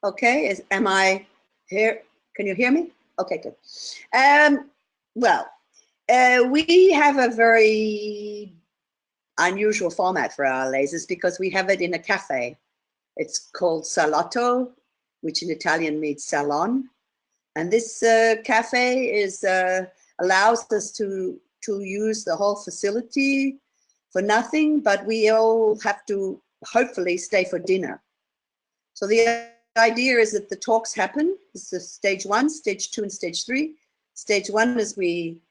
Okay, am I here? Can you hear me? Okay, good. Well, we have a very unusual format for our lasers because we have it in a cafe. It's called Salotto, which in Italian means salon. And this cafe is allows us to use the whole facility for nothing, but we all have to hopefully stay for dinner. So the idea is that the talks happen. This is stage 1, stage 2, and stage 3. Stage 1 is we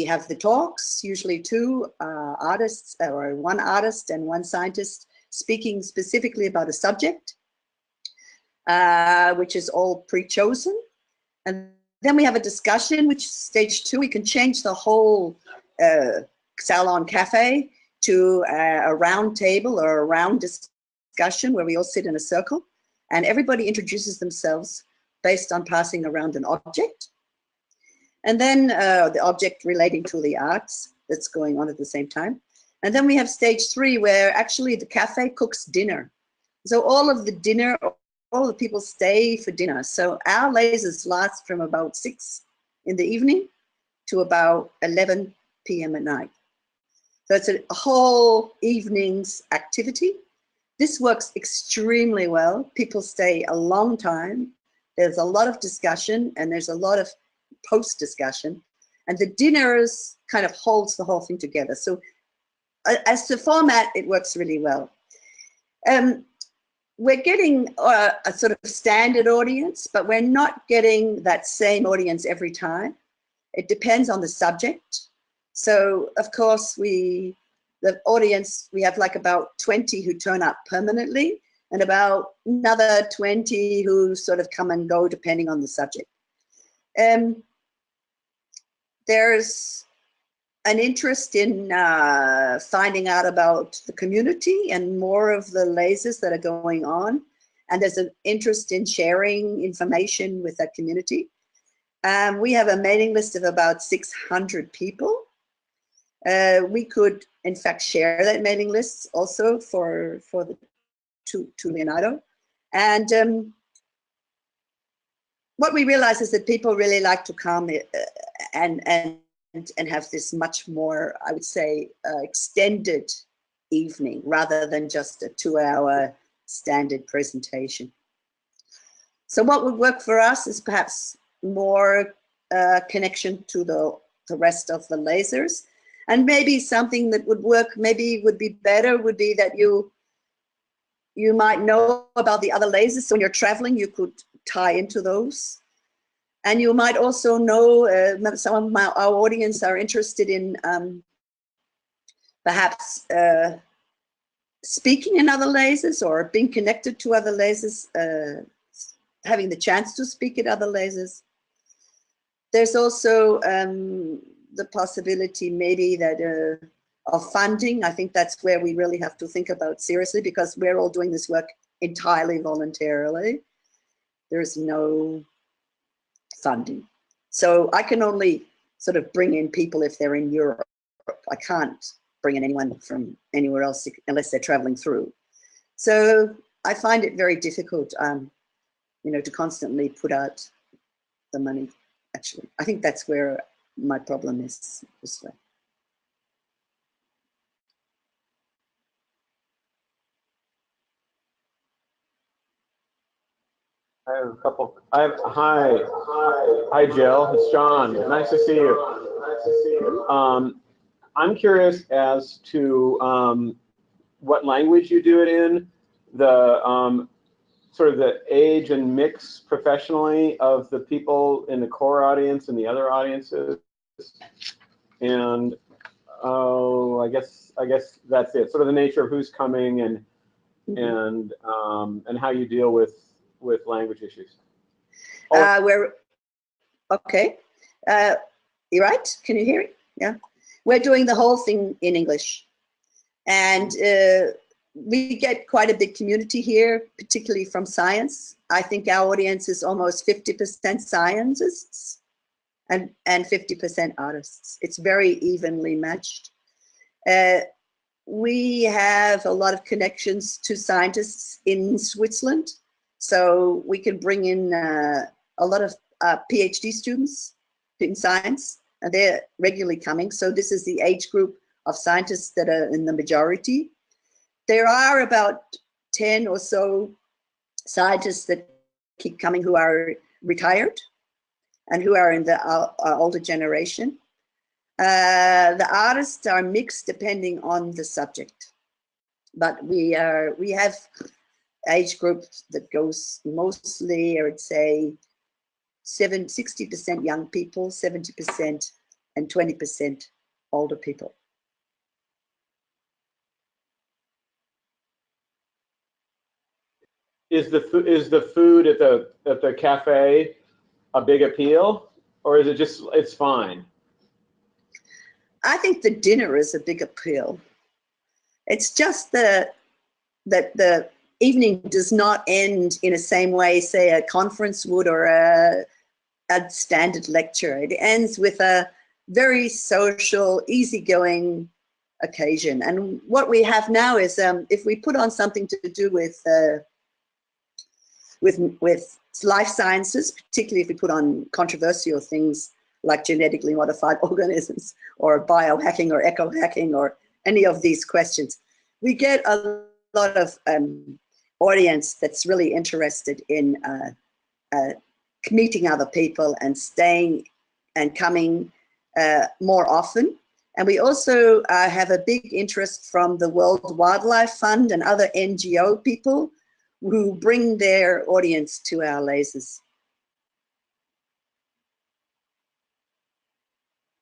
have the talks, usually 2 artists, or 1 artist and 1 scientist speaking specifically about a subject, which is all pre-chosen. And then we have a discussion, which stage 2, we can change the whole salon cafe to a round table or a round discussion where we all sit in a circle and everybody introduces themselves based on passing around an object. And then the object relating to the arts that's going on at the same time. And then we have stage 3 where actually the cafe cooks dinner. So all of the dinner, all the people stay for dinner. So our lasers last from about 6 in the evening to about 11 p.m. at night. So it's a whole evening's activity. This works extremely well. People stay a long time. There's a lot of discussion and there's a lot of post-discussion. And the dinners kind of holds the whole thing together. So as to format, it works really well. We're getting a sort of standard audience, but we're not getting that same audience every time. It depends on the subject. So of course, the audience, we have like about 20 who turn up permanently and about another 20 who sort of come and go depending on the subject. There's an interest in finding out about the community and more of the lasers that are going on. And there's an interest in sharing information with that community. We have a mailing list of about 600 people. We could, in fact, share that mailing list also to Leonardo. And what we realize is that people really like to come and have this much more, I would say, extended evening rather than just a 2-hour standard presentation. So what would work for us is perhaps more connection to the rest of the lasers. And maybe something that would work, maybe would be better, would be that you might know about the other lasers. So when you're traveling, you could tie into those. And you might also know, some of our audience are interested in perhaps speaking in other lasers or being connected to other lasers, having the chance to speak at other lasers. There's also the possibility maybe that of funding. I think that's where we really have to think about seriously because we're all doing this work entirely voluntarily. There's no funding. So I can only sort of bring in people if they're in Europe. I can't bring in anyone from anywhere else unless they're traveling through. So I find it very difficult, you know, to constantly put out the money, actually. I think that's where my problem is this way. I have a couple. Hi, Jill. It's John. Nice to see you. I'm curious as to what language you do it in, the sort of the age and mix professionally of the people in the core audience and the other audiences, and I guess that's it. Sort of the nature of who's coming and how you deal with language issues. Okay. You right? Can you hear it? Yeah. We're doing the whole thing in English. And we get quite a big community here, particularly from science. I think our audience is almost 50% scientists and 50% artists. It's very evenly matched. We have a lot of connections to scientists in Switzerland. So we can bring in a lot of PhD students in science, and they're regularly coming. So this is the age group of scientists that are in the majority. There are about 10 or so scientists that keep coming who are retired and who are in the older generation. The artists are mixed depending on the subject, but we have age groups that goes mostly, I would say, 60% young people, 70%, and 20% older people. Is the food at the cafe a big appeal, or is it just it's fine? I think the dinner is a big appeal. It's just that the evening does not end in the same way, say, a conference would or a standard lecture. It ends with a very social, easygoing occasion. And what we have now is, if we put on something to do with life sciences, particularly if we put on controversial things like genetically modified organisms or biohacking or eco-hacking or any of these questions, we get a lot of audience that's really interested in meeting other people and staying and coming more often. And we also have a big interest from the World Wildlife Fund and other NGO people who bring their audience to our lasers.